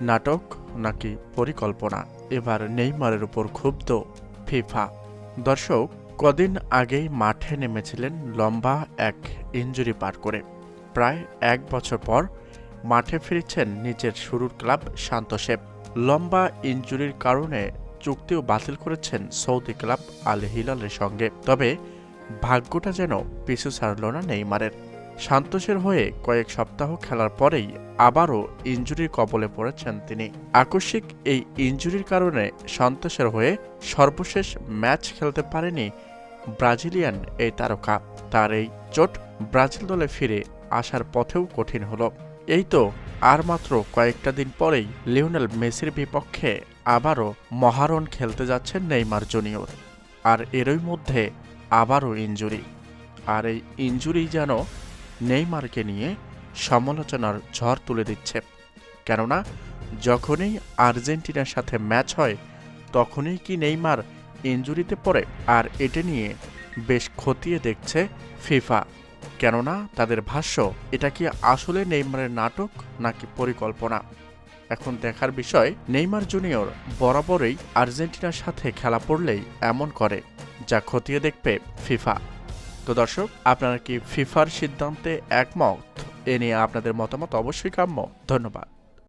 নাটক নাকি পরিকল্পনা? এবার নেইমারের উপর ক্ষুব্ধ ফিফা। দর্শক, কদিন আগেই মাঠে নেমেছিলেন লম্বা এক ইনজুরি পার করে। প্রায় ১ বছর পর মাঠে ফিরেছেন নিজের শুরুর ক্লাব সান্তোসে। লম্বা ইনজুরির কারণে চুক্তিও বাতিল করেছেন সৌদি ক্লাব আল হিলালের সঙ্গে। তবে ভাগ্যটা যেন পিছু ছাড়ল না নেইমারের। সান্তোসের হয়ে কয়েক সপ্তাহ খেলার পরেই আবারও ইনজুরির কবলে পড়েছেন তিনি। আকস্মিক এই ইনজুরির কারণে সান্তোসের হয়ে সর্বশেষ ম্যাচ খেলতে পারেনি ব্রাজিলিয়ান এই তারকা। তার এই চোট ব্রাজিল দলে ফিরে আসার পথেও কঠিন হলো। এই তো আর মাত্র কয়েকটা দিন পরেই লিওনেল মেসির বিপক্ষে আবারও মহারণ খেলতে যাচ্ছেন নেইমার জুনিয়র। আর এরই মধ্যে আবারও ইনজুরি। আর এই ইনজুরি যেন নেইমারকে নিয়ে সমালোচনার ঝড় তুলে দিচ্ছে। কেননা যখনই আর্জেন্টিনার সাথে ম্যাচ হয় তখনই কি নেইমার ইনজুরিতে পড়ে। আর এটা নিয়ে বেশ খতিয়ে দেখছে ফিফা। কেননা তাদের ভাষ্য, এটা কি আসলে নেইমারের নাটক নাকি পরিকল্পনা? এখন দেখার বিষয়, নেইমার জুনিয়র বরাবরই আর্জেন্টিনার সাথে খেলা পড়লেই এমন করে, যা খতিয়ে দেখবে ফিফা। তো দর্শক, আপনারা কি ফিফার সিদ্ধান্তে একমত? এ নিয়ে আপনাদের মতামত অবশ্যই কাম্য। ধন্যবাদ।